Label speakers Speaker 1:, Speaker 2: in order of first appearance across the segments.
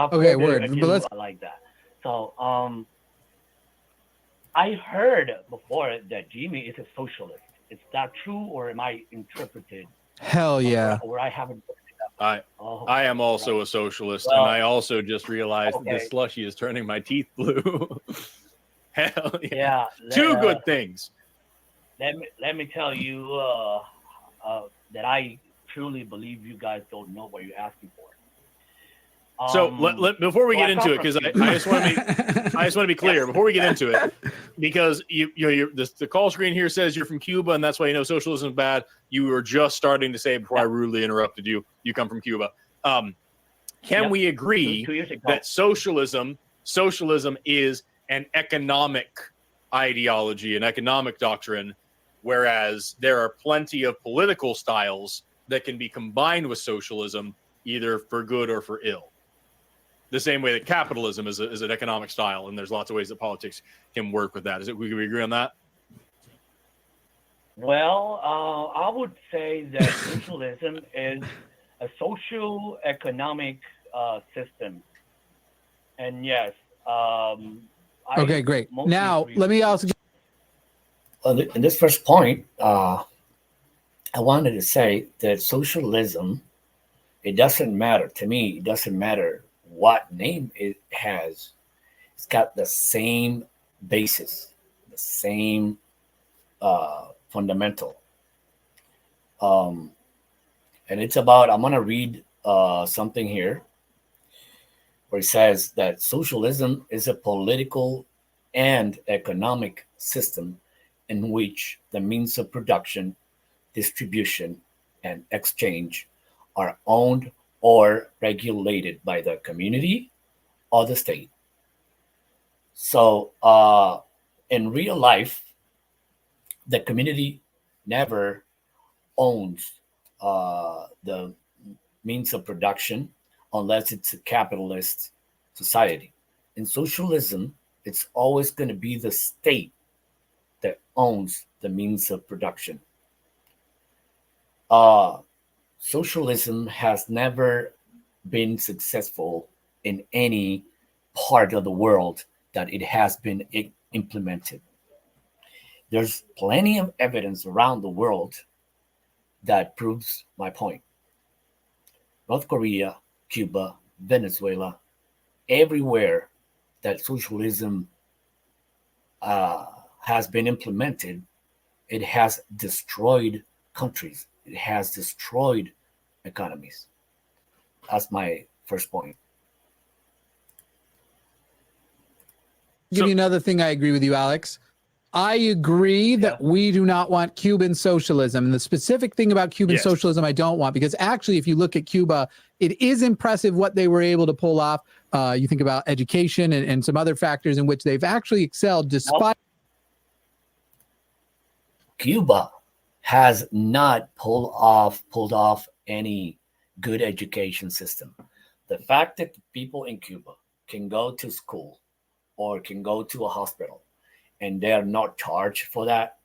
Speaker 1: Okay,
Speaker 2: further
Speaker 1: word. But
Speaker 2: ado,
Speaker 1: let's.
Speaker 2: I like that. So, I heard before that Jimmy is a socialist. Is that true, or am I interpreted,
Speaker 1: Hell yeah.
Speaker 2: or I haven't looked it up?
Speaker 3: I
Speaker 2: Oh,
Speaker 3: I am
Speaker 2: okay,
Speaker 3: also
Speaker 2: right.
Speaker 3: a socialist, and
Speaker 2: Well,
Speaker 3: I also just realized that this
Speaker 2: okay,
Speaker 3: slushy is turning my teeth blue. Hell yeah.
Speaker 2: yeah.
Speaker 3: Two good things.
Speaker 2: Let me tell you that I truly believe you guys don't know what you're asking for.
Speaker 3: So before we
Speaker 2: So I
Speaker 3: get
Speaker 2: come
Speaker 3: into it,
Speaker 2: from
Speaker 3: because I
Speaker 2: Cuba.
Speaker 3: just want to be I just want to be
Speaker 2: Yeah.
Speaker 3: clear before we get into it, because the call screen here says you're from Cuba, and that's why you know socialism is bad. You were just starting to say before I
Speaker 2: Yeah.
Speaker 3: rudely interrupted you, you come from Cuba. Can
Speaker 2: Yep.
Speaker 3: we
Speaker 2: Two
Speaker 3: agree
Speaker 2: two years
Speaker 3: that
Speaker 2: ago.
Speaker 3: socialism is an economic ideology, an economic doctrine, whereas there are plenty of political styles that can be combined with socialism, either for good or for ill? The same way that capitalism is an economic style, and there's lots of ways that politics can work with that. We agree on that?
Speaker 2: Well, I would say that socialism is a social economic system, and yes,
Speaker 1: Okay,
Speaker 2: I
Speaker 1: great.
Speaker 2: mostly
Speaker 1: Now,
Speaker 2: agree
Speaker 1: let
Speaker 2: with
Speaker 1: me
Speaker 2: you.
Speaker 1: also.
Speaker 4: In this first point, I wanted to say that socialism, it doesn't matter to me. It doesn't matter what name it has. It's got the same basis, the same fundamental. Um, and it's about. I'm gonna read something here where it says that socialism is a political and economic system in which the means of production, distribution, and exchange are owned or regulated by the community or the state. So, in real life, the community never owns the means of production unless it's a capitalist society. In socialism, it's always going to be the state that owns the means of production. Uh, Socialism has never been successful in any part of the world that it has been implemented. There's plenty of evidence around the world that proves my point. North Korea, Cuba, Venezuela, everywhere that socialism uh, has been implemented, it has destroyed countries. It has destroyed economies. That's my first point.
Speaker 1: Give
Speaker 3: So
Speaker 1: you another thing I agree with you, Alex. I agree
Speaker 2: Yeah.
Speaker 1: that we do not want Cuban socialism. And the specific thing about Cuban
Speaker 3: yes,
Speaker 1: socialism I don't want, because actually, if you look at Cuba, it is impressive what they were able to pull off. You think about education and some other factors in which they've actually excelled
Speaker 2: Nope.
Speaker 1: despite.
Speaker 4: Cuba has not pulled off any good education system. The fact that people in Cuba can go to school or can go to a hospital and they are not charged for that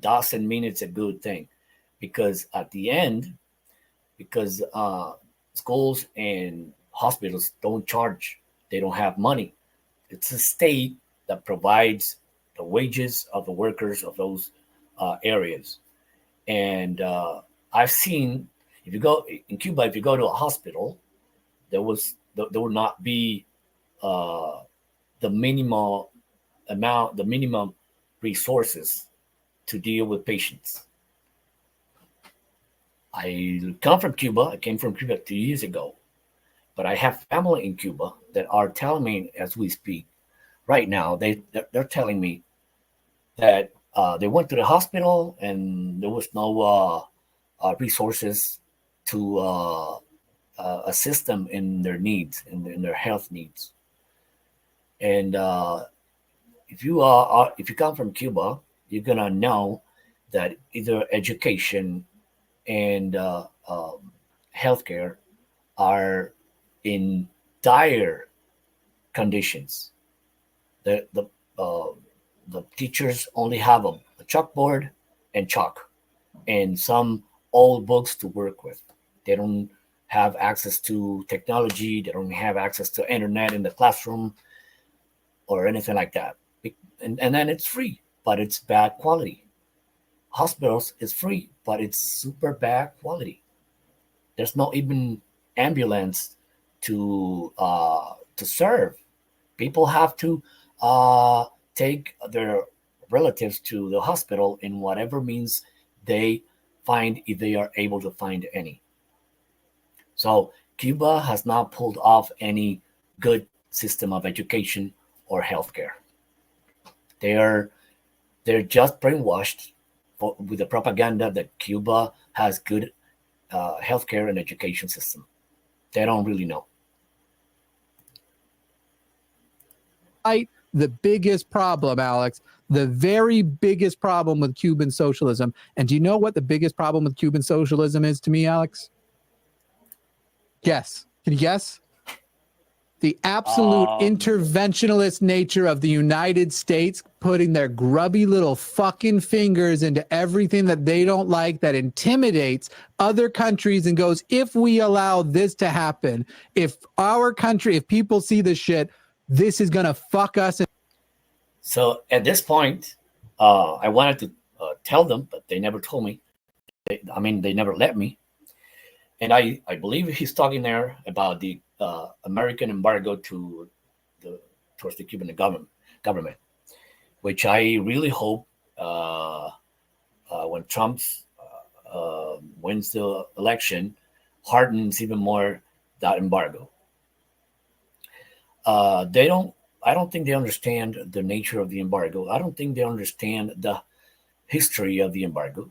Speaker 4: doesn't mean it's a good thing, because at the end, because schools and hospitals don't charge, they don't have money. It's a state that provides the wages of the workers of those areas. And I've seen, if you go in Cuba, if you go to a hospital, there will not be uh, the minimal the minimum resources to deal with patients. I come from Cuba. I came from Cuba 2 years ago, but I have family in Cuba that are telling me as we speak right now. They're telling me that they went to the hospital and there was no resources to assist them in their needs, in their health needs. And if you come from Cuba, you're gonna know that either education and healthcare are in dire conditions. The uh, the teachers only have a chalkboard and chalk and some old books to work with. They don't have access to technology. They don't have access to internet in the classroom or anything like that. And then it's free, but it's bad quality. Hospitals is free, but it's super bad quality. There's not even ambulance to serve. People have to take their relatives to the hospital in whatever means they find, if they are able to find any. So Cuba has not pulled off any good system of education or healthcare. They're just brainwashed with the propaganda that Cuba has good healthcare and education system. They don't really know.
Speaker 1: The biggest problem, Alex, the very biggest problem with Cuban socialism. And do you know what the biggest problem with Cuban socialism is to me, Alex? Guess. Can you guess? The absolute interventionist nature of the United States putting their grubby little fucking fingers into everything that they don't like, that intimidates other countries and goes, if we allow this to happen, if our country, if people see this shit, this is going to fuck us.
Speaker 4: So at this point, I wanted to tell them, but they never told me. They never let me. And I believe he's talking there about the American embargo towards the Cuban government, which I really hope when Trump wins the election, hardens even more that embargo. I don't think they understand the nature of the embargo. I don't think they understand the history of the embargo.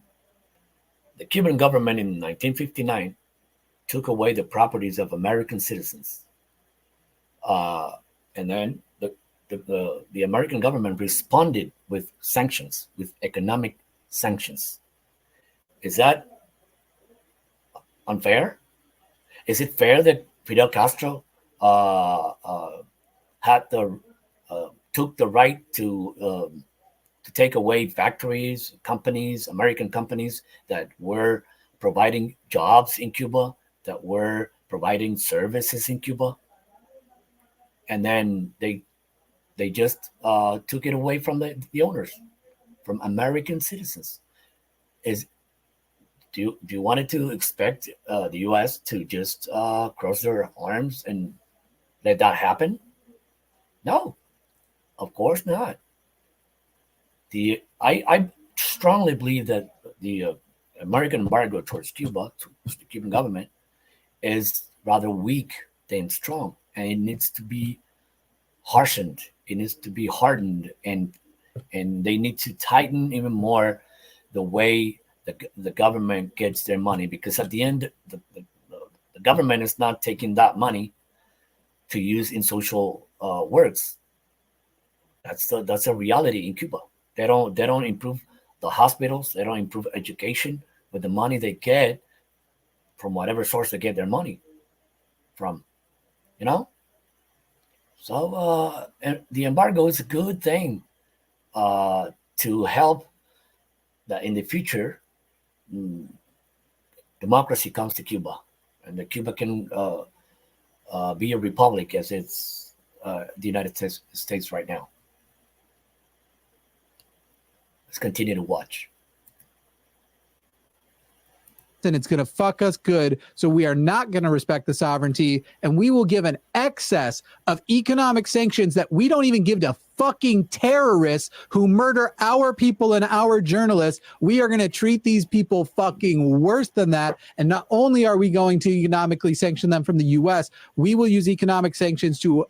Speaker 4: The Cuban government in 1959 took away the properties of American citizens. And then the American government responded with sanctions, with economic sanctions. Is that unfair? Is it fair that Fidel Castro took the right to take away factories, companies, American companies that were providing jobs in Cuba, that were providing services in Cuba, and then they just took it away from the owners, from American citizens? Do you want it to expect the U.S. to just cross their arms and let that happen? No, of course not. I strongly believe that the American embargo towards Cuba, towards the Cuban government, is rather weak than strong, and it needs to be harshened. It needs to be hardened, and they need to tighten even more the way the government gets their money, because at the end, the government is not taking that money to use in social works. That's a reality in Cuba. They don't improve the hospitals. They don't improve education with the money they get from whatever source they get their money from. So the embargo is a good thing to help that in the future democracy comes to Cuba, and the Cuba can be a republic as it's the United States right now. Let's continue to watch.
Speaker 1: And it's going to fuck us good. So we are not going to respect the sovereignty, and we will give an excess of economic sanctions that we don't even give to fucking terrorists who murder our people and our journalists. We are going to treat these people fucking worse than that. And not only are we going to economically sanction them from the U.S., we will use economic sanctions to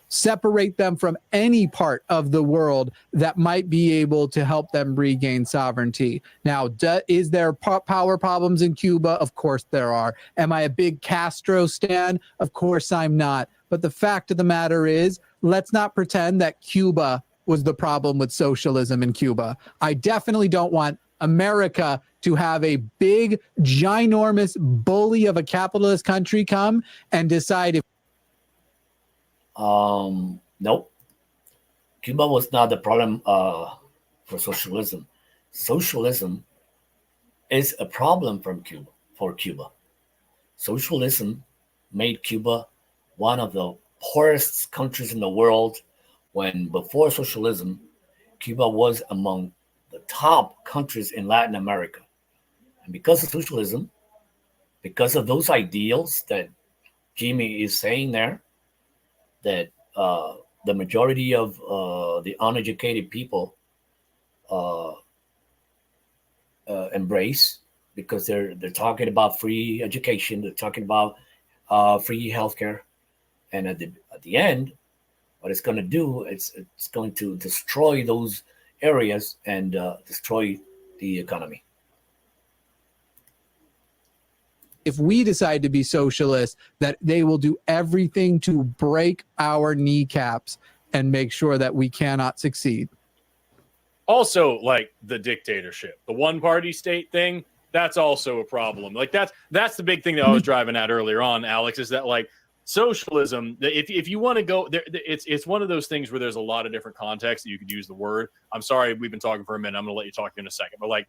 Speaker 1: separate them from any part of the world that might be able to help them regain sovereignty. Now, is there power problems in Cuba? Of course there are. Am I a big Castro stan? Of course I'm not. But the fact of the matter is, let's not pretend that Cuba was the problem with socialism in Cuba. I definitely don't want America to have a big, ginormous bully of a capitalist country come and decide if
Speaker 4: nope. Cuba was not the problem for socialism. Socialism is a problem for Cuba. socialism made Cuba one of the poorest countries in the world, when before socialism, Cuba was among the top countries in Latin America. And because of socialism, because of those ideals that Jimmy is saying there, that the majority of the uneducated people uh, embrace, because they're talking about free education, they're talking about free healthcare, and at the end, what it's going to do, it's going to destroy those areas and destroy the economy.
Speaker 1: If we decide to be socialists, that they will do everything to break our kneecaps and make sure that we cannot succeed.
Speaker 3: Also, like the dictatorship, the one party state thing, that's also a problem. Like that's the big thing that I was driving at earlier on, Alex, is that like socialism, if you want to go there, it's one of those things where there's a lot of different contexts that you could use the word. I'm sorry, we've been talking for a minute. I'm going to let you talk in a second. But like,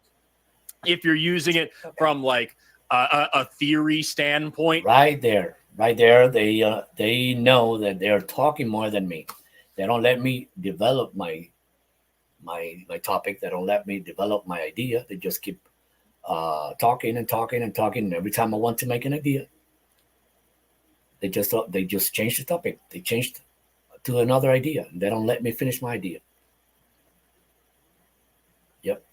Speaker 3: if you're using it from like a theory standpoint,
Speaker 4: right there, they know that they're talking more than me. They don't let me develop my topic. They don't let me develop my idea. They just keep talking and talking and talking. And every time I want to make an idea, they just change the topic. They changed to another idea, and they don't let me finish my idea. Yep.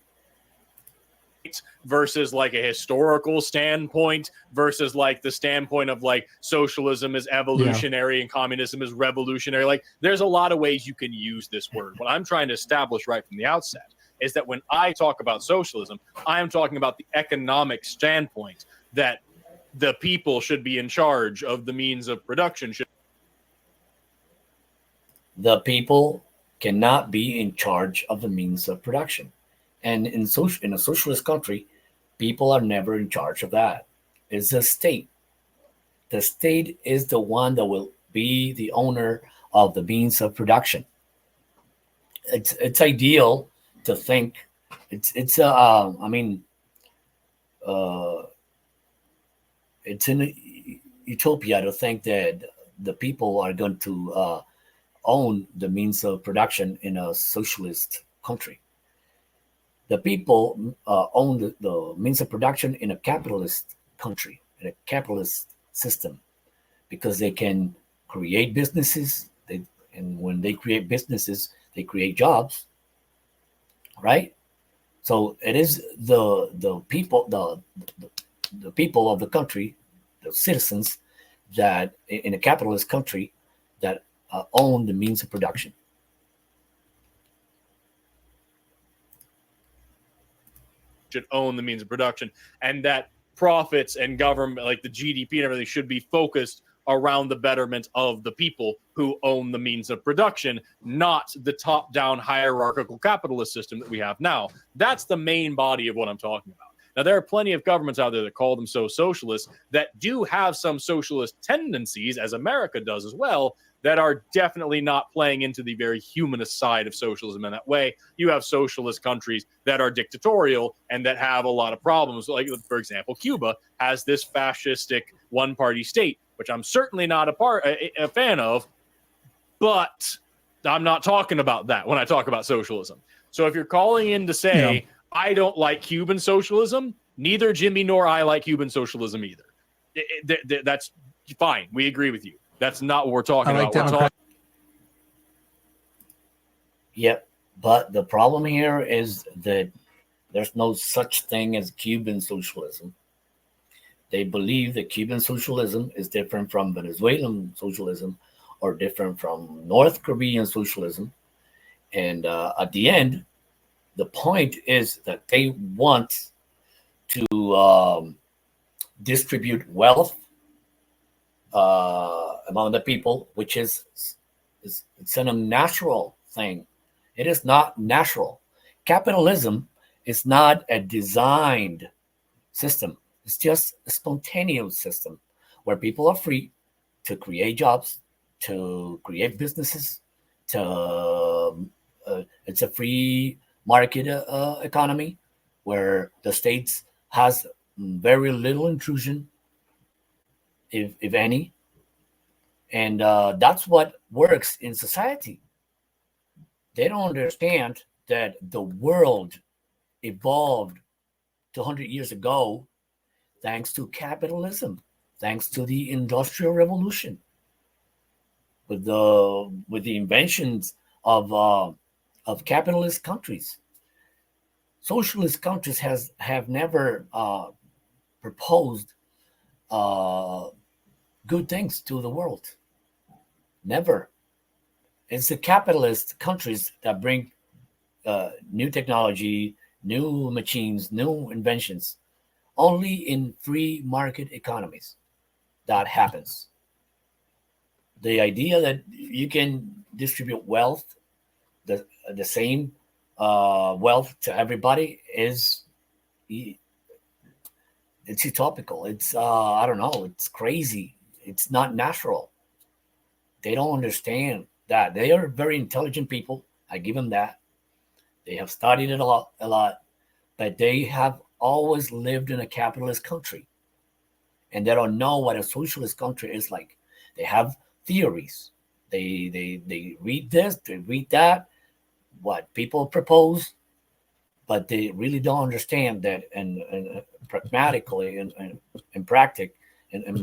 Speaker 3: Versus like a historical standpoint versus like the standpoint of like socialism is evolutionary and communism is revolutionary. Like there's a lot of ways you can use this word. What I'm trying to establish right from the outset is that when I talk about socialism, I am talking about the economic standpoint, that the people should be in charge of the means of production.
Speaker 4: The people cannot be in charge of the means of production. And in a socialist country, people are never in charge of that. It's the state. The state is the one that will be the owner of the means of production. It's ideal to think it's in utopia to think that the people are going to own the means of production in a socialist country. The people own the means of production in a capitalist country, in a capitalist system, because they can create businesses. And when they create businesses, they create jobs, right? So it is the people, the people of the country, the citizens, that in a capitalist country, that own the means of production.
Speaker 3: Should own the means of production, and that profits and government, like the GDP and everything, should be focused around the betterment of the people who own the means of production, not the top-down hierarchical capitalist system that we have now. That's the main body of what I'm talking about. Now, there are plenty of governments out there that call themselves socialists that do have some socialist tendencies, as America does as well, that are definitely not playing into the very humanist side of socialism in that way. You have socialist countries that are dictatorial and that have a lot of problems. Like, for example, Cuba has this fascistic one-party state, which I'm certainly not a fan of, but I'm not talking about that when I talk about socialism. So if you're calling in to say, I don't like Cuban socialism, neither Jimmy nor I like Cuban socialism either. That's fine. We agree with you. That's not what we're talking about.
Speaker 4: Yep. But the problem here is that there's no such thing as Cuban socialism. They believe that Cuban socialism is different from Venezuelan socialism or different from North Korean socialism. And at the end, the point is that they want to distribute wealth among the people, which is it's an unnatural thing. It is not natural. Capitalism is not a designed system. It's just a spontaneous system where people are free to create jobs, to create businesses, it's a free market economy where the states has very little intrusion, if any. And that's what works in society. They don't understand that the world evolved 200 years ago thanks to capitalism, thanks to the Industrial Revolution, with the inventions of capitalist countries. Socialist countries have never proposed good things to the world. Never. It's the capitalist countries that bring new technology, new machines, new inventions. Only in free market economies that happens. The idea that you can distribute wealth, the same wealth to everybody, it's utopical. It's I don't know. It's crazy. It's not natural. They don't understand that. They are very intelligent people. I give them that. They have studied it a lot, but they have always lived in a capitalist country, and they don't know what a socialist country is like. They have theories. They read this, they read that, what people propose, but they really don't understand that. And pragmatically and in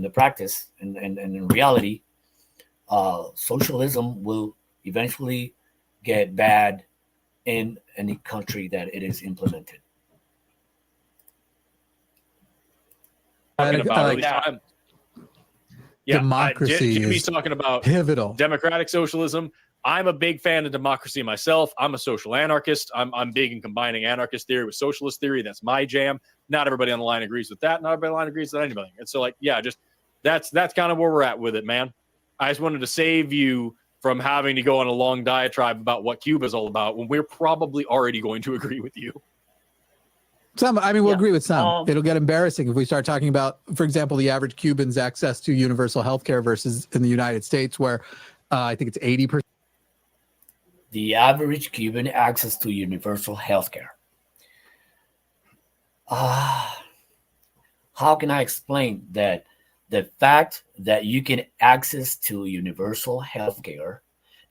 Speaker 4: the practice and in reality, socialism will eventually get bad in any country that it is implemented.
Speaker 3: Talking about,
Speaker 1: like
Speaker 3: at least I'm- yeah,
Speaker 1: democracy
Speaker 3: Jimmy's
Speaker 1: is
Speaker 3: talking about
Speaker 1: pivotal.
Speaker 3: democratic socialism. I'm a big fan of democracy myself. I'm a social anarchist. I'm big in combining anarchist theory with socialist theory. That's my jam. Not everybody on the line agrees with that. Not everybody on the line agrees with anything. And so, like, yeah, just that's kind of where we're at with it, man. I just wanted to save you from having to go on a long diatribe about what Cuba's all about when we're probably already going to agree with you.
Speaker 1: We'll agree with some. It'll get embarrassing if we start talking about, for example, the average Cuban's access to universal health care versus in the United States, where I think it's 80%.
Speaker 4: The average Cuban access to universal health care. How can I explain that the fact that you can access to universal health care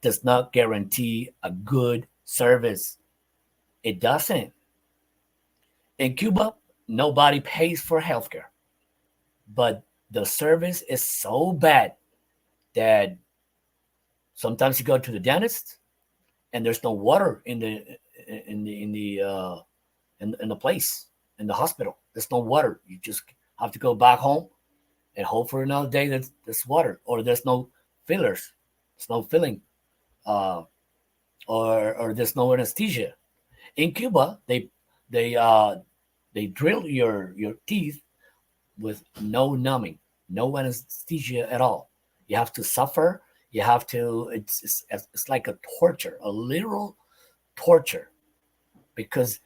Speaker 4: does not guarantee a good service? It doesn't. In Cuba, nobody pays for healthcare, but the service is so bad that sometimes you go to the dentist and there's no water in the place, in the hospital. There's no water. You just have to go back home and hope for another day that there's water, or there's no fillers, there's no filling, or there's no anesthesia. In Cuba, they drill your teeth with no numbing, no anesthesia at all. You have to suffer. You have to. It's like a torture, a literal torture, because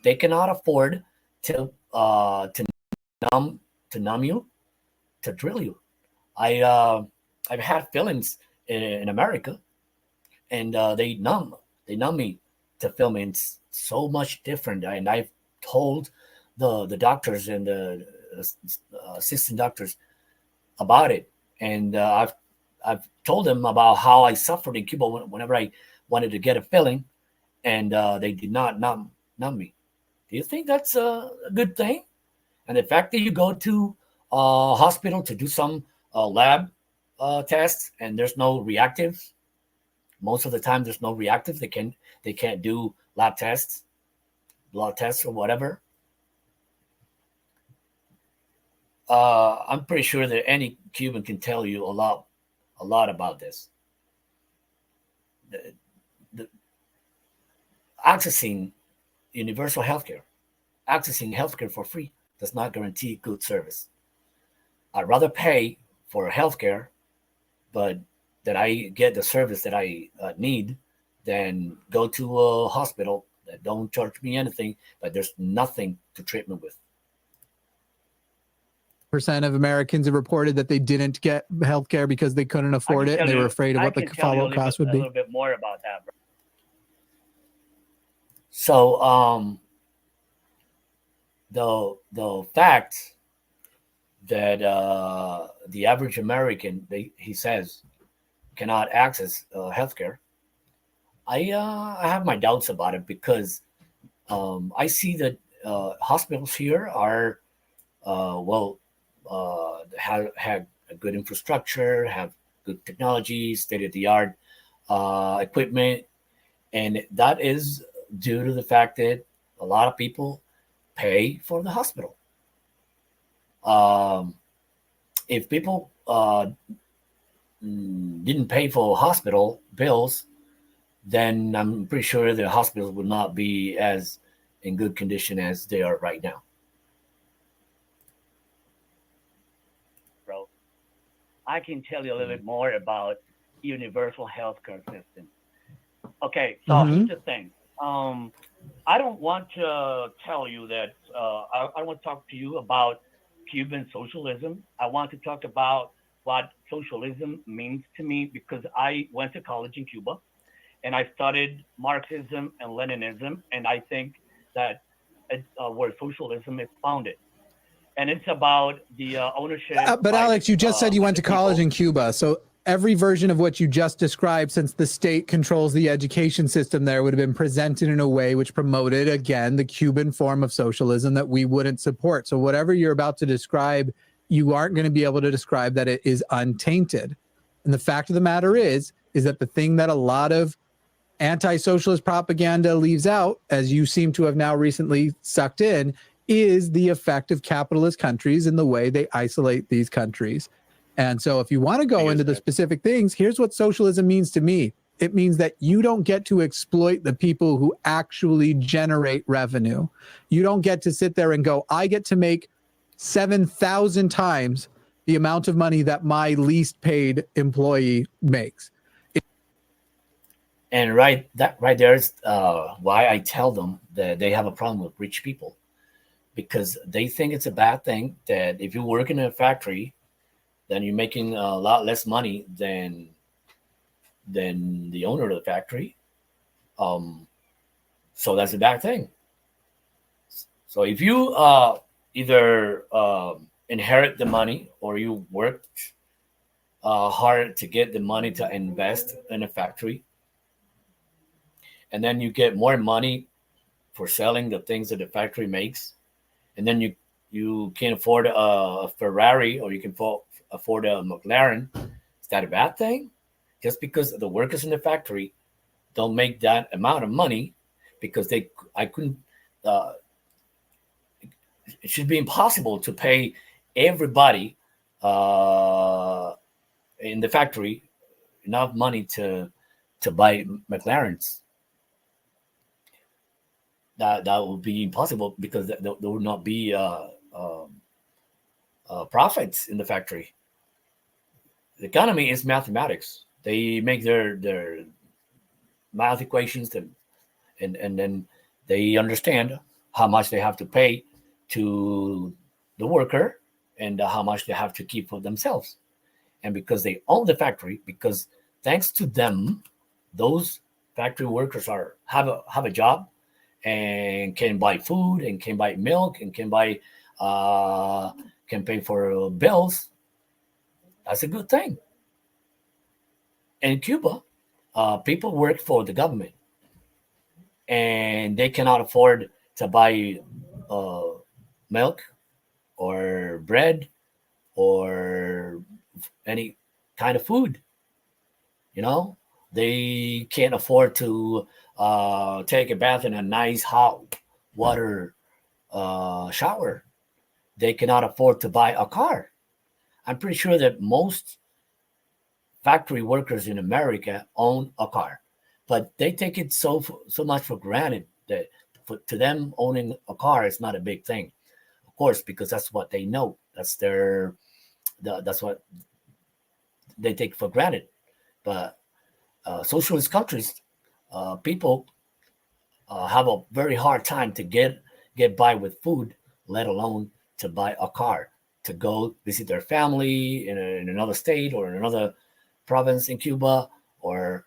Speaker 4: they cannot afford to numb you, to drill you. I've had fillings in America, and they numb me to fill me. It's so much different, and I've told the doctors and the assistant doctors about it, and I've told them about how I suffered in Cuba whenever I wanted to get a filling, and they did not numb me. Do you think that's a good thing? And the fact that you go to a hospital to do some lab tests and there's no reactives, most of the time there's no reactive. They can't do lab tests, blood tests, or whatever. I'm pretty sure that any Cuban can tell you a lot about this. The accessing universal healthcare, accessing healthcare for free does not guarantee good service. I'd rather pay for healthcare, but that I get the service that I need, than go to a hospital that don't charge me anything, but there's nothing to treat me with.
Speaker 1: Percent of Americans have reported that they didn't get health care because they couldn't afford it and they were afraid of what the follow-up cost would be.
Speaker 2: A little bit more about that, bro.
Speaker 4: So the fact that the average American, he says, cannot access healthcare. I have my doubts about it because I see that hospitals here are have a good infrastructure, have good technology, state of the art equipment, and that is due to the fact that a lot of people pay for the hospital. Um, if people didn't pay for hospital bills, then I'm pretty sure the hospitals would not be as in good condition as they are right now.
Speaker 2: Bro, I can tell you a little bit more about universal healthcare system. Okay, so
Speaker 1: Hmm.
Speaker 2: here's the thing. I don't want to tell you that. I want to talk to you about Cuban socialism. I want to talk about what socialism means to me because I went to college in Cuba and I studied Marxism and Leninism, and I think that it's where socialism is founded. And it's about the ownership
Speaker 1: But
Speaker 2: by
Speaker 1: Alex, you just said you
Speaker 2: by
Speaker 1: went
Speaker 2: the
Speaker 1: to college
Speaker 2: people.
Speaker 1: in Cuba. So every version of what you just described, since the state controls the education system there, would have been presented in a way which promoted, again, the Cuban form of socialism that we wouldn't support. So whatever you're about to describe, you aren't going to be able to describe that it is untainted. And the fact of the matter is that the thing that a lot of anti-socialist propaganda leaves out, as you seem to have now recently sucked in, is the effect of capitalist countries and the way they isolate these countries. And so if you want to go into the specific things, here's what socialism means to me. It means that you don't get to exploit the people who actually generate revenue. You don't get to sit there and go, I get to make 7,000 times the amount of money that my least paid employee makes.
Speaker 4: And right there is why I tell them that they have a problem with rich people, because they think it's a bad thing that if you work in a factory, then you're making a lot less money than the owner of the factory. So that's a bad thing. So if you either inherit the money or you worked hard to get the money to invest in a factory, and then you get more money for selling the things that the factory makes, and then you can afford a Ferrari or you can afford a McLaren. Is that a bad thing? Just because the workers in the factory don't make that amount of money, because I couldn't. It should be impossible to pay everybody in the factory enough money to buy McLarens. That would be impossible because there would not be profits in the factory. The economy is mathematics. They make their math equations, and then they understand how much they have to pay to the worker and how much they have to keep for themselves. And because they own the factory, because thanks to them, those factory workers have a job and can buy food and can buy milk and can pay for bills. That's a good thing. In Cuba, people work for the government, and they cannot afford to buy milk or bread or any kind of food. They can't afford to take a bath in a nice hot water shower. They cannot afford to buy a car. I'm pretty sure that most factory workers in America own a car, but they take it so much for granted that to them owning a car is not a big thing. Of course, because that's what they know. That's what they take for granted. But socialist countries, people have a very hard time to get by with food, let alone to buy a car to go visit their family in another state or in another province in Cuba, or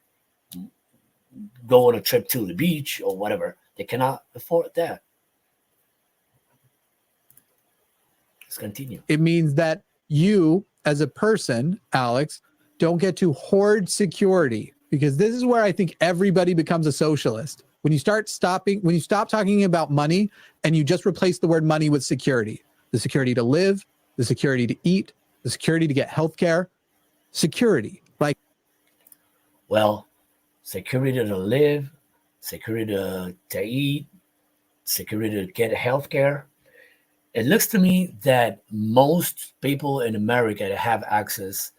Speaker 4: go on a trip to the beach or whatever. They cannot afford that. Let's continue.
Speaker 1: It means that you, as a person, Alex, don't get to hoard security, because this is where I think everybody becomes a socialist. When you stop talking about money and you just replace the word money with security, the security to live, the security to eat, the security to get healthcare, security. Like,
Speaker 4: well, security to live, security to eat, security to get healthcare. It looks to me that most people in America have access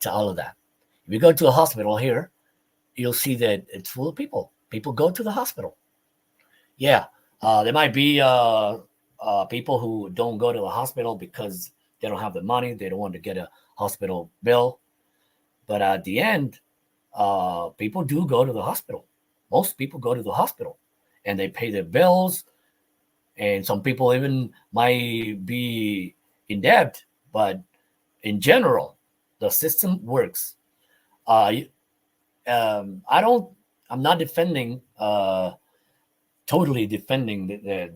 Speaker 4: to all of that. If you go to a hospital here, you'll see that it's full of people. People go to the hospital. Yeah, there might be people who don't go to the hospital because they don't have the money. They don't want to get a hospital bill. But at the end, people do go to the hospital. Most people go to the hospital and they pay their bills. And some people even might be in debt. But in general, the system works. I'm not defending, totally defending the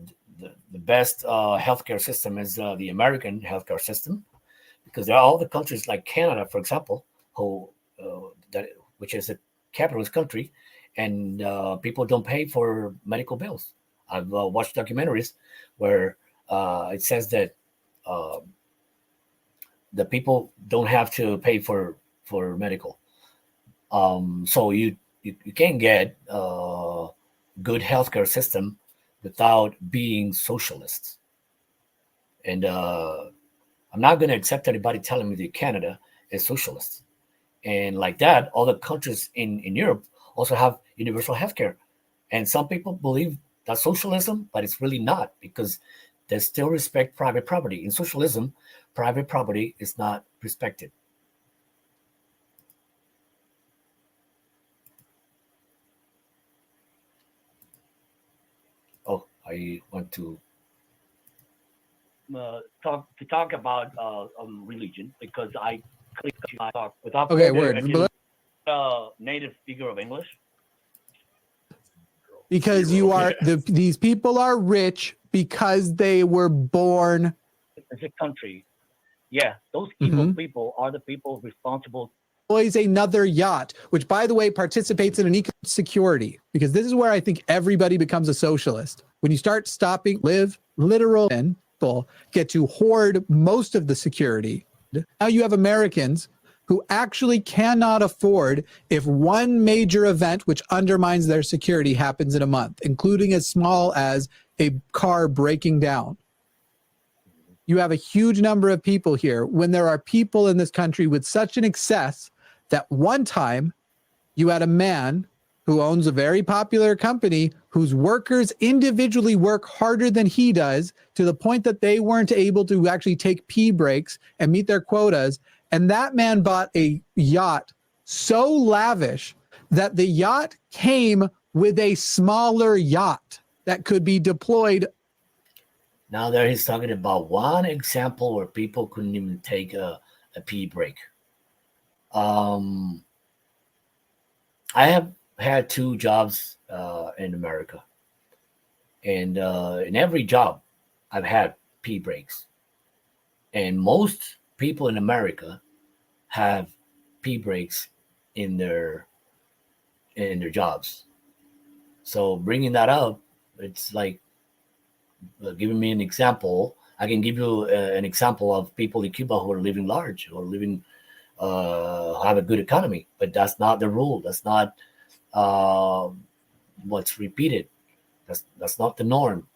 Speaker 4: best healthcare system is the American healthcare system, because there are all the countries like Canada, for example, which is a capitalist country, and people don't pay for medical bills. I've watched documentaries where it says that the people don't have to pay for medical. So you can't get a good healthcare system without being socialist. And I'm not going to accept anybody telling me that Canada is socialist. And like that, all the countries in Europe also have universal healthcare. And some people believe that's socialism, but it's really not, because they still respect private property. In socialism, private property is not respected. Oh, I want to
Speaker 2: talk about religion, because I clicked to talk without
Speaker 1: okay,
Speaker 2: further
Speaker 1: word.
Speaker 2: ado, native speaker of English.
Speaker 1: Because you are these people are rich because they were born.
Speaker 2: It's a country. Yeah, those evil people are the people responsible.
Speaker 1: Always another yacht, which, by the way, participates in an economic security, because this is where I think everybody becomes a socialist. When you start stopping, live, literal people get to hoard most of the security. Now you have Americans who actually cannot afford if one major event which undermines their security happens in a month, including as small as a car breaking down. You have a huge number of people here, when there are people in this country with such an excess that one time you had a man who owns a very popular company whose workers individually work harder than he does, to the point that they weren't able to actually take pee breaks and meet their quotas. And that man bought a yacht so lavish that the yacht came with a smaller yacht that could be deployed.
Speaker 4: Now there he's talking about one example where people couldn't even take a pee break. I have had 2 jobs in America. And in every job, I've had pee breaks. And most people in America have pee breaks in their jobs. So bringing that up, it's like giving me an example. I can give you an example of people in Cuba who are living large, or living have a good economy, but that's not the rule. That's not what's repeated. That's not the norm.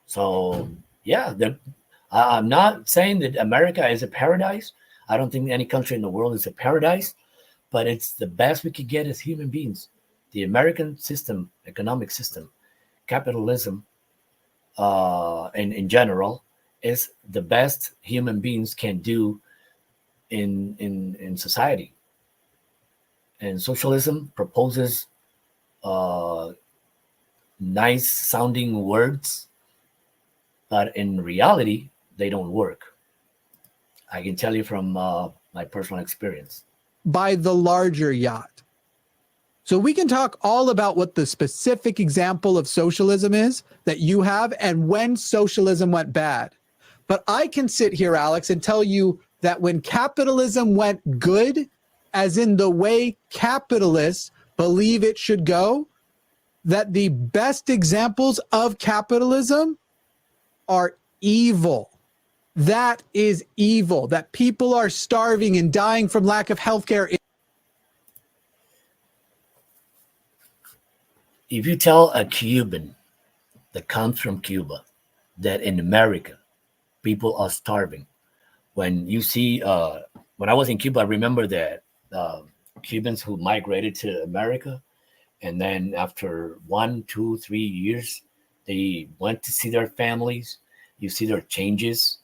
Speaker 4: So yeah, I'm not saying that America is a paradise. I don't think any country in the world is a paradise, but it's the best we could get as human beings. The American system, economic system, capitalism, in general, is the best human beings can do in society. And socialism proposes nice sounding words, but in reality, they don't work. I can tell you from my personal experience.
Speaker 1: By the larger yacht. So we can talk all about what the specific example of socialism is that you have, and when socialism went bad. But I can sit here, Alex, and tell you that when capitalism went good, as in the way capitalists believe it should go, that the best examples of capitalism are evil. That is evil, that people are starving and dying from lack of healthcare.
Speaker 4: If you tell a Cuban that comes from Cuba that in America people are starving, when you see, when I was in Cuba, I remember that Cubans who migrated to America, and then after 1, 2, 3 years, they went to see their families. You see their changes.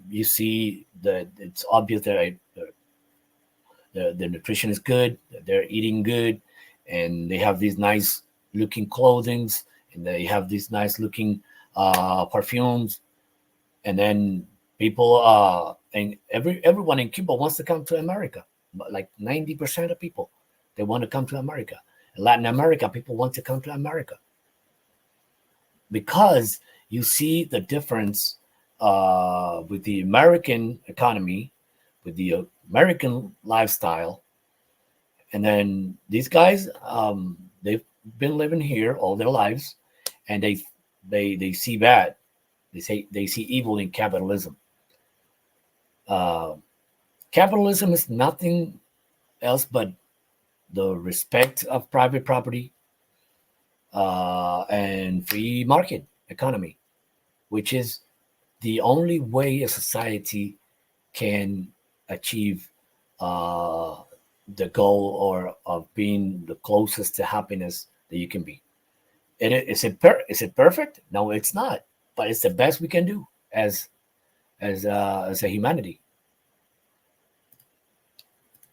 Speaker 4: You see that it's obvious that the nutrition is good, that they're eating good, and they have these nice looking clothings, and they have these nice looking perfumes, and then people and everyone in Cuba wants to come to America. But like 90% of people, they want to come to America. In Latin America, people want to come to America because you see the difference with the American economy, with the American lifestyle, and then these guys, they've been living here all their lives, and they see bad. They see evil in capitalism. Capitalism is nothing else but the respect of private property and free market economy, which is the only way a society can achieve the goal or of being the closest to happiness that you can be. And is it perfect? No, it's not. But it's the best we can do as a humanity.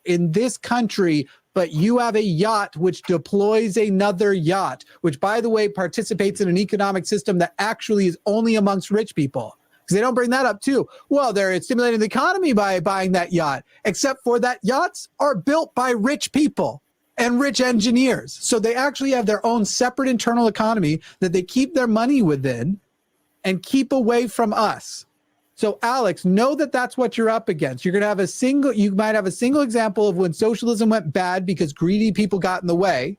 Speaker 1: In this country, but you have a yacht which deploys another yacht, which, by the way, participates in an economic system that actually is only amongst rich people. Because they don't bring that up too. Well, they're stimulating the economy by buying that yacht, except for that yachts are built by rich people and rich engineers. So they actually have their own separate internal economy that they keep their money within and keep away from us. So Alex, know that that's what you're up against. You might have a single example of when socialism went bad because greedy people got in the way.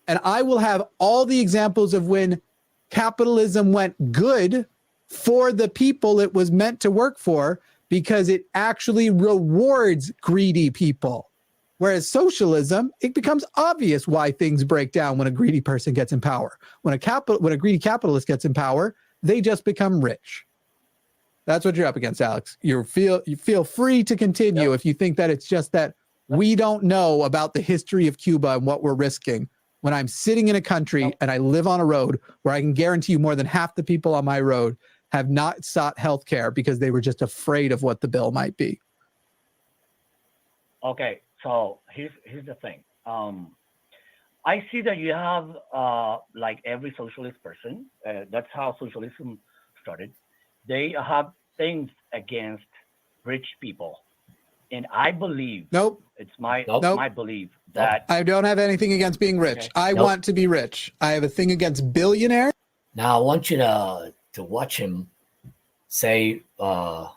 Speaker 1: And I will have all the examples of when capitalism went good for the people it was meant to work for, because it actually rewards greedy people. Whereas socialism, it becomes obvious why things break down when a greedy person gets in power. When a greedy capitalist gets in power, they just become rich. That's what you're up against, Alex. You feel free to continue if you think that it's just that we don't know about the history of Cuba and what we're risking. When I'm sitting in a country and I live on a road where I can guarantee you more than half the people on my road have not sought health care because they were just afraid of what the bill might be.
Speaker 2: Okay, so here's the thing. I see that you have like every socialist person. That's how socialism started. They have things against rich people, and I believe it's my belief that
Speaker 1: I don't have anything against being rich.
Speaker 2: Okay.
Speaker 1: I want to be rich. I have a thing against billionaires.
Speaker 4: Now I want you to watch him say ahead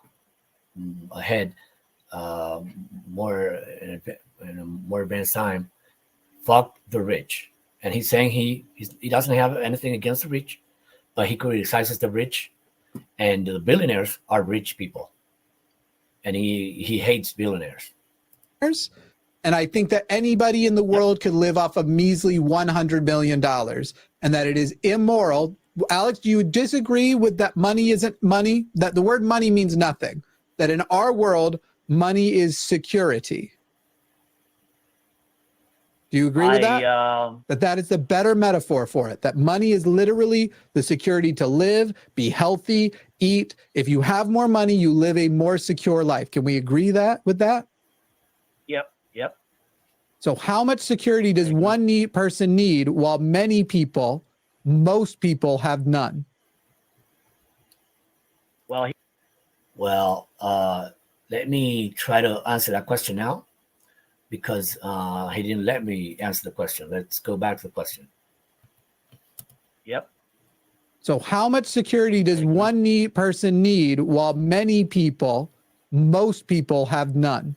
Speaker 4: more in a more advanced time, fuck the rich. And he's saying he doesn't have anything against the rich, but he criticizes the rich, and the billionaires are rich people, and he hates billionaires.
Speaker 1: And I think that anybody in the world could live off a measly $100 million, and that it is immoral. Alex, do you disagree with that? Money isn't money, that the word money means nothing, that in our world, money is security. Do you agree with that? That is the better metaphor for it, that money is literally the security to live, be healthy, eat. If you have more money, you live a more secure life. Can we agree with that?
Speaker 2: Yep.
Speaker 1: So how much security does one person need while most people have none?
Speaker 2: Well,
Speaker 4: Let me try to answer that question now, because he didn't let me answer the question. Let's go back to the question.
Speaker 2: Yep.
Speaker 1: So how much security does one person need while most people have none?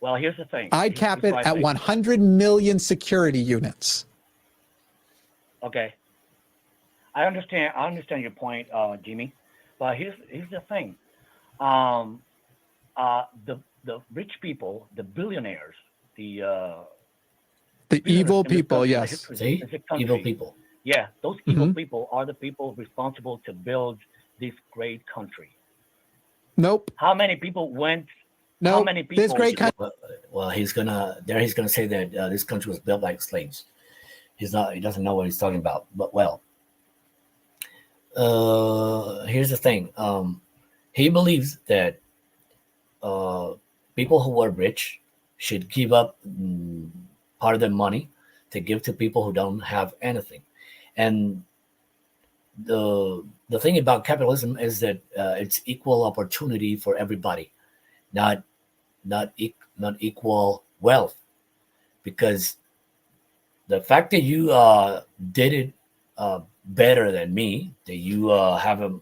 Speaker 2: Well, here's the thing.
Speaker 1: I'd cap
Speaker 2: Here's
Speaker 1: it
Speaker 2: what I
Speaker 1: at
Speaker 2: think.
Speaker 1: 100 million security units.
Speaker 2: Okay. I understand your point, Jimmy. But here's the thing. The rich people, the billionaires, the
Speaker 1: evil
Speaker 2: in this
Speaker 1: people,
Speaker 2: country,
Speaker 1: yes.
Speaker 2: the
Speaker 4: See,
Speaker 2: country,
Speaker 4: evil people.
Speaker 2: Yeah, those evil
Speaker 1: Mhm.
Speaker 2: people are the people responsible to build this great country.
Speaker 1: Nope.
Speaker 2: How many people went? How
Speaker 1: Nope.
Speaker 2: many
Speaker 1: This
Speaker 2: people?
Speaker 1: great country.
Speaker 4: Well, he's gonna say that this country was built like slaves. He doesn't know what he's talking about. But well, here's the thing. He believes that people who are rich should give up part of their money to give to people who don't have anything. And the thing about capitalism is that it's equal opportunity for everybody, not not equal wealth. Because the fact that you did it better than me, that you have a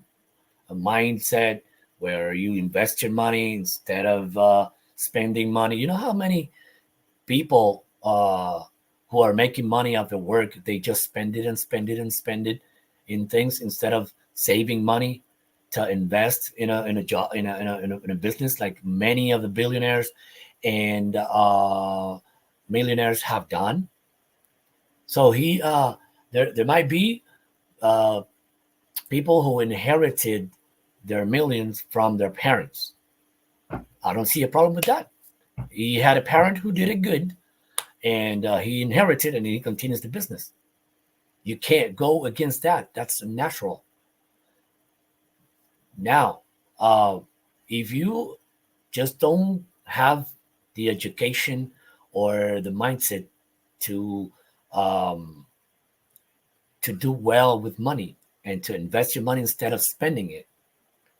Speaker 4: mindset where you invest your money instead of spending money. You know how many people who are making money off their work, they just spend it and spend it and spend it in things instead of saving money to invest in a job in a business, like many of the billionaires and millionaires have done. So there might be uh, people who inherited their millions from their parents. I don't see a problem with that. He had a parent who did it good, and he inherited, and he continues the business. You can't go against that. That's natural. Now, if you just don't have the education or the mindset to um, to do well with money and to invest your money instead of spending it,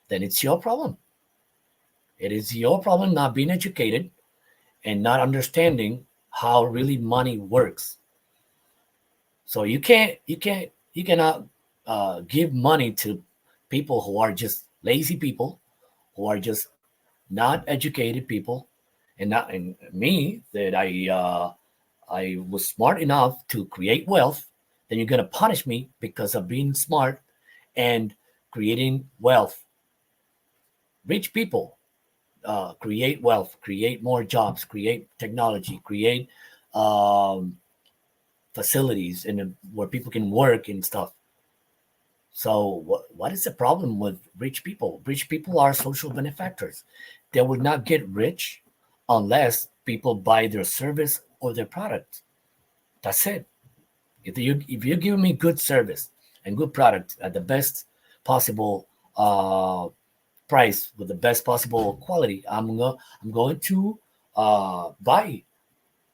Speaker 4: then it's your problem. It is your problem not being educated and not understanding how really money works. So you cannot give money to people who are just lazy people, who are just not educated people, and not and me that I was smart enough to create wealth. Then you're gonna punish me because of being smart and creating wealth. Rich people create wealth, create more jobs, create technology, create um, facilities and where people can work and stuff. So what is the problem with rich people? Rich people are social benefactors. They will not get rich unless people buy their service or their product. That's it. If you give me good service and good product at the best possible price with the best possible quality, I'm going to buy.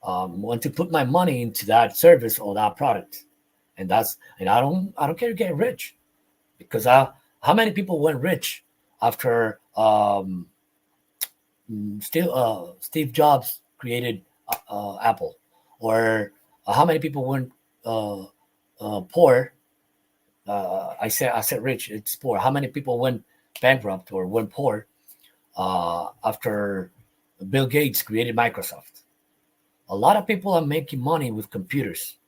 Speaker 4: Want to put my money into that service or that product, and I don't care to get rich because how many people went rich after Steve Jobs created Apple, or how many people went uh, poor? I said rich. It's poor. How many people went bankrupt or went poor after Bill Gates created Microsoft? A lot of people are making money with computers,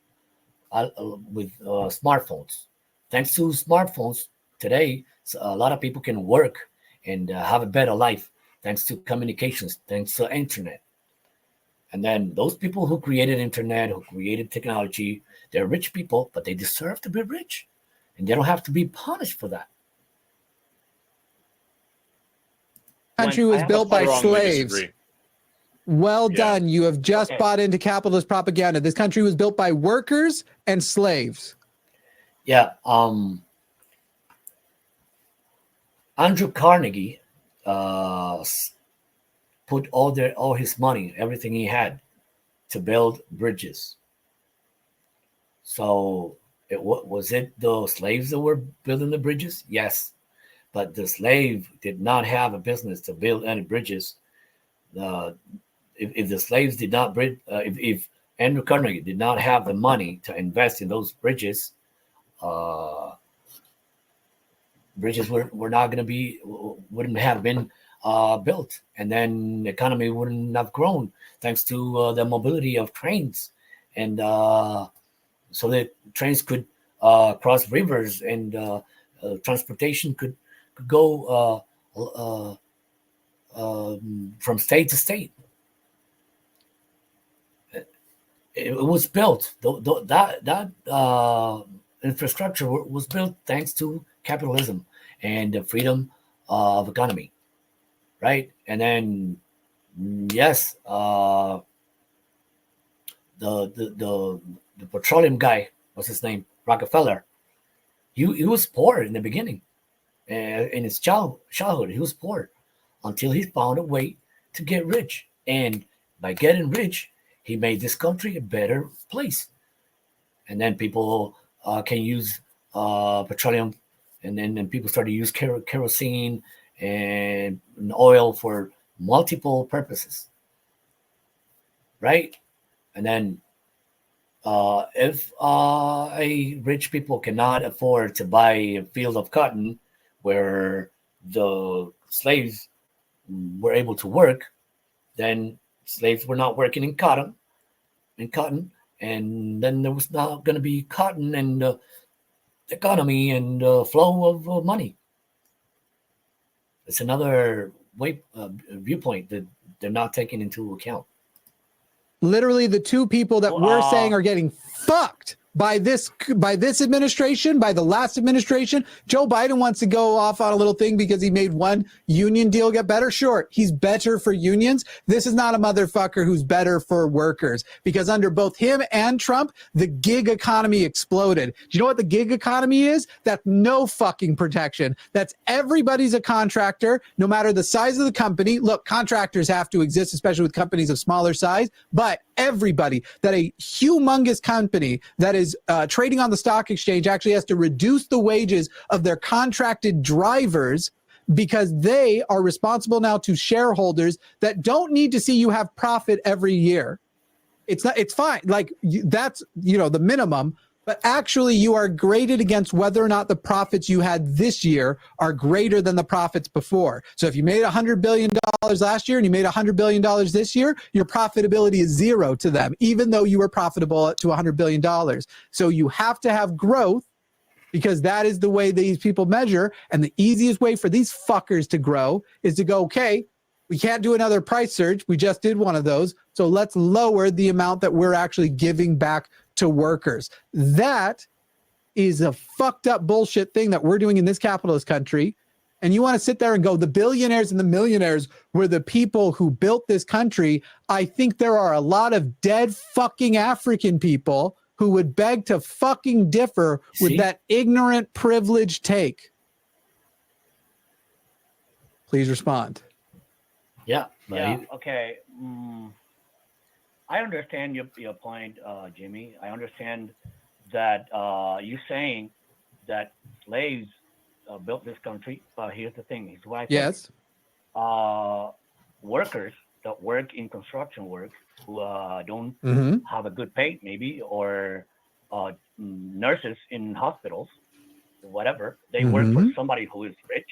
Speaker 4: with smartphones. Thanks to smartphones today, a lot of people can work and have a better life thanks to communications, thanks to internet. And then those people who created internet, who created technology, they're rich people, but they deserve to be rich, and they don't have to be punished for that.
Speaker 1: Country
Speaker 2: I
Speaker 1: was
Speaker 2: have a
Speaker 1: built by
Speaker 2: question.
Speaker 3: Strongly
Speaker 1: slaves.
Speaker 3: disagree.
Speaker 1: Well
Speaker 3: Yeah.
Speaker 1: done. You have just
Speaker 2: Okay.
Speaker 1: bought into capitalist propaganda. This country was built by workers and slaves.
Speaker 4: Yeah. Andrew Carnegie uh, put all his money, everything he had, to build bridges. So was it the slaves that were building the bridges? Yes, but the slave did not have a business to build any bridges. Uh, if the slaves did not if Andrew Carnegie did not have the money to invest in those bridges, uh, bridges were not going to be, wouldn't have been built, and then the economy wouldn't have grown thanks to the mobility of trains, and so that trains could cross rivers, and transportation could go from state to state. It was built. That infrastructure was built thanks to capitalism and the freedom of economy, right? And then, yes, the petroleum guy, what's his name, Rockefeller. He was poor in the beginning, in his childhood. He was poor until he found a way to get rich, and by getting rich, he made this country a better place. And then people can use petroleum, and then people started to use kerosene and oil for multiple purposes, right? And then if a rich people cannot afford to buy a field of cotton where the slaves were able to work, then slaves were not working in cotton, and then there was not going to be cotton and economy and flow of money. It's another viewpoint that they're not taking into account.
Speaker 1: Literally, the two people that we're saying are getting fucked by this administration, by the last administration. Joe Biden wants to go off on a little thing because he made one union deal get better. Sure, he's better for unions. This is not a motherfucker who's better for workers, because under both him and Trump, the gig economy exploded. Do you know what the gig economy is? That's no fucking protection. That's everybody's a contractor, no matter the size of the company. Look, contractors have to exist, especially with companies of smaller size, but everybody, that a humongous company that is trading on the stock exchange actually has to reduce the wages of their contracted drivers, because they are responsible now to shareholders that don't need to see you have profit every year. It's fine. Like, that's, the minimum, but actually you are graded against whether or not the profits you had this year are greater than the profits before. So if you made $100 billion last year and you made $100 billion this year, your profitability is zero to them, even though you were profitable to $100 billion. So you have to have growth, because that is the way these people measure. And the easiest way for these fuckers to grow is to go, okay, we can't do another price surge. We just did one of those. So let's lower the amount that we're actually giving back to workers. That is a fucked up bullshit thing that we're doing in this capitalist country. And you want to sit there and go, the billionaires and the millionaires were the people who built this country. I think there are a lot of dead fucking African people who would beg to fucking differ with that ignorant privileged take. Please respond.
Speaker 4: Yeah.
Speaker 2: Yeah. Okay. I understand your point, Jimmy. I understand that you're saying that slaves built this country. But here's the thing: is what I think.
Speaker 1: Yes.
Speaker 2: Workers that work in construction work who don't have a good pay, maybe, or nurses in hospitals, whatever. They work for somebody who is rich.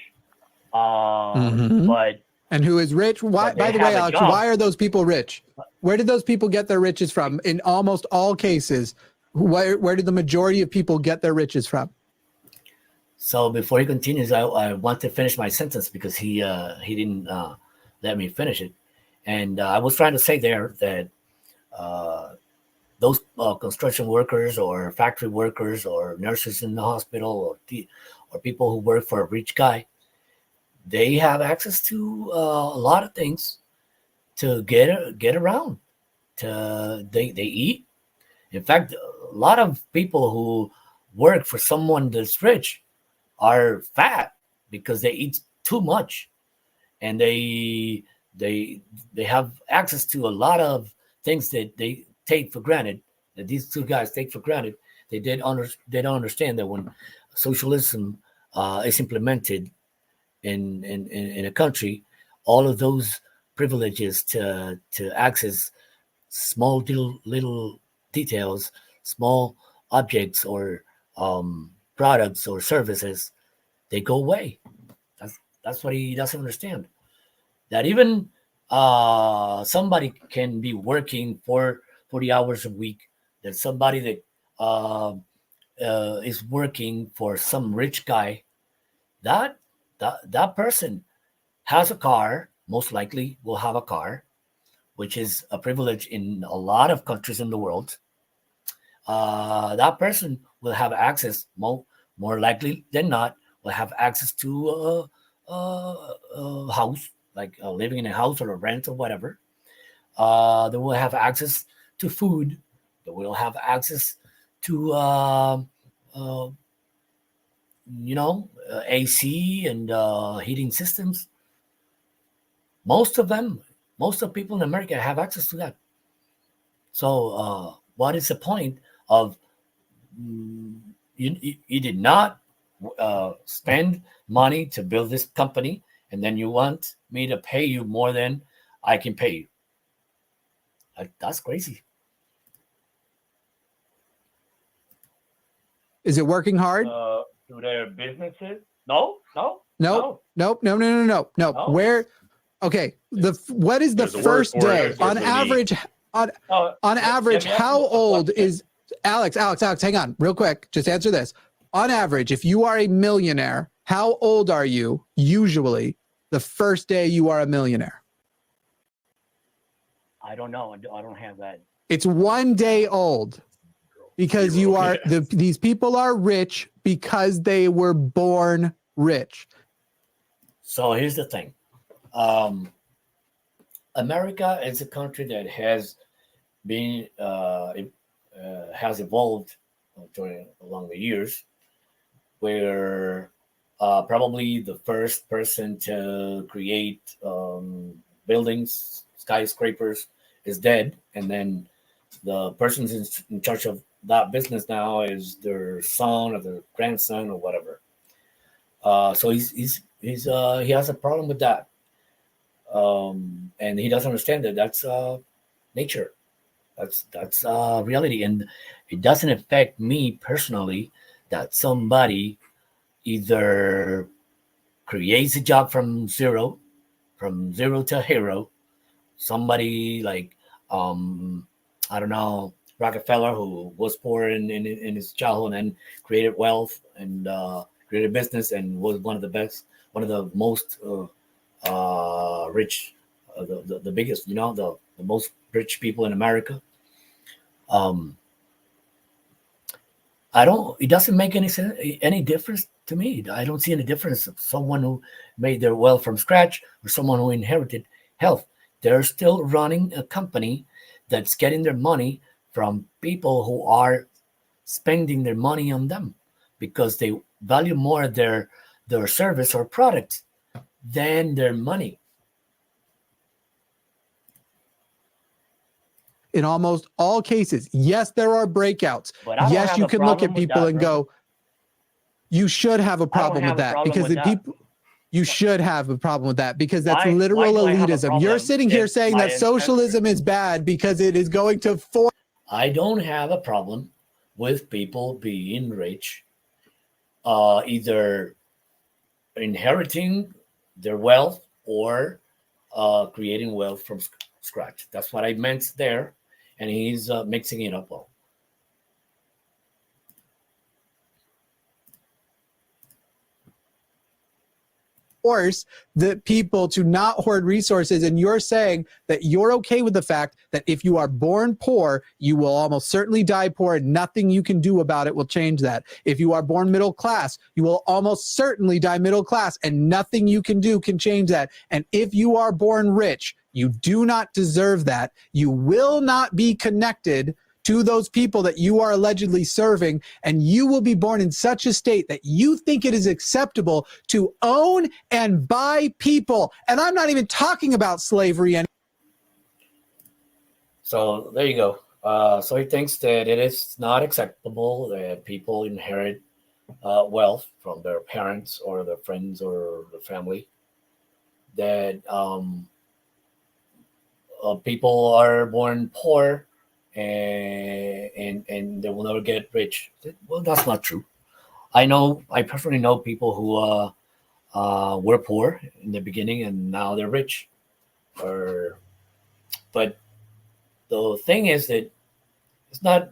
Speaker 2: But
Speaker 1: and who is rich? Why? By the way, Alex, why are those people rich? Where did those people get their riches from? In almost all cases, where did the majority of people get their riches from?
Speaker 4: So before he continues, I want to finish my sentence because he didn't let me finish it. And I was trying to say there that those construction workers or factory workers or nurses in the hospital or people who work for a rich guy, they have access to a lot of things to get around. They eat. In fact, a lot of people who work for someone that's rich are fat because they eat too much, and they have access to a lot of things that they take for granted, that these two guys take for granted. They don't understand that when socialism is implemented in a country, all of those privileges to access small little details, small objects, or products or services, they go away. That's what he doesn't understand. That even somebody can be working for 40 hours a week. There's somebody that is working for some rich guy. That person has a car, most likely will have a car, which is a privilege in a lot of countries in the world. That person will have access, more likely than not, will have access to a house, like living in a house or a rent or whatever. They will have access to food. They will have access to AC and heating systems. Most of people in America have access to that. So what is the point of you did not spend money to build this company, and then you want me to pay you more than I can pay you? That's crazy.
Speaker 1: Is it working hard?
Speaker 2: To their businesses? No.
Speaker 1: Nope.
Speaker 2: No.
Speaker 1: Where? Okay. What is the
Speaker 3: There's a word
Speaker 1: first
Speaker 3: for
Speaker 1: day
Speaker 3: it.
Speaker 1: on
Speaker 3: There's
Speaker 1: average? On average,
Speaker 2: let me ask
Speaker 1: how
Speaker 2: you a
Speaker 1: old
Speaker 2: question.
Speaker 1: is Alex? Hang on, real quick. Just answer this. On average, if you are a millionaire, how old are you usually the first day you are a millionaire?
Speaker 2: I don't know. I don't have that.
Speaker 1: It's 1 day old, because you are these people are rich because they were born rich.
Speaker 4: So here's the thing. America is a country that has been has evolved along the years, where probably the first person to create buildings, skyscrapers, is dead, and then the person in charge of that business now is their son or their grandson or whatever. So he has a problem with that, and he doesn't understand that that's nature. That's reality, and it doesn't affect me personally that somebody either creates a job from zero to hero. Somebody like I don't know, Rockefeller, who was poor in his childhood and created wealth and created business and was one of the most rich, the biggest, the most rich people in America. It doesn't make any difference to me. I don't see any difference of someone who made their wealth from scratch or someone who inherited health. They're still running a company that's getting their money from people who are spending their money on them because they value more their service or product than their money.
Speaker 1: In almost all cases, yes, there are breakouts.
Speaker 2: But I don't
Speaker 1: Yes,
Speaker 2: have
Speaker 1: you
Speaker 2: a
Speaker 1: can look
Speaker 2: problem
Speaker 1: at
Speaker 2: with
Speaker 1: people
Speaker 2: that,
Speaker 1: and
Speaker 2: bro.
Speaker 1: go, you should have a problem with
Speaker 2: have a
Speaker 1: that,
Speaker 2: problem
Speaker 1: because
Speaker 2: with
Speaker 1: the
Speaker 2: that.
Speaker 1: people. You should have a problem with that, because that's
Speaker 2: Why
Speaker 1: literal
Speaker 2: do I have a
Speaker 1: elitism. You're
Speaker 2: problem
Speaker 1: sitting here
Speaker 2: if
Speaker 1: saying
Speaker 2: my
Speaker 1: that socialism is bad because it is going to force.
Speaker 4: I don't have a problem with people being rich, either inheriting their wealth or creating wealth from scratch. That's what I meant there, and he's mixing it up all.
Speaker 1: Force the people to not hoard resources, and you're saying that you're okay with the fact that if you are born poor, you will almost certainly die poor, and nothing you can do about it will change that. If you are born middle class, you will almost certainly die middle class, and nothing you can do can change that. And if you are born rich, you do not deserve that. You will not be connected to those people that you are allegedly serving, and you will be born in such a state that you think it is acceptable to own and buy people. And I'm not even talking about slavery.
Speaker 4: So there you go. So he thinks that it is not acceptable that people inherit wealth from their parents or their friends or the family. That people are born poor and they will never get rich. Well, that's not true. I personally know people who were poor in the beginning and now they're rich. But the thing is that it's not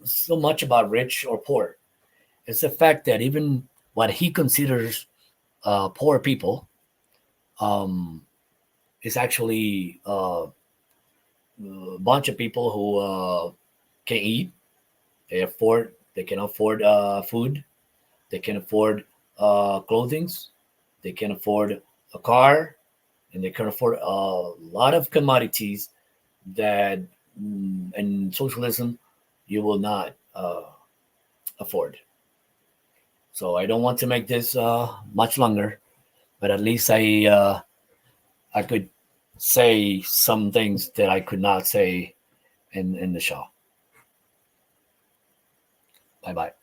Speaker 4: so much about rich or poor. It's the fact that even what he considers poor people um, is actually a bunch of people who can eat. They can afford food. They can afford clothing. They can afford a car, and they can afford a lot of commodities that in socialism you will not afford. So I don't want to make this much longer, but at least I could say some things that I could not say in the show. Bye bye.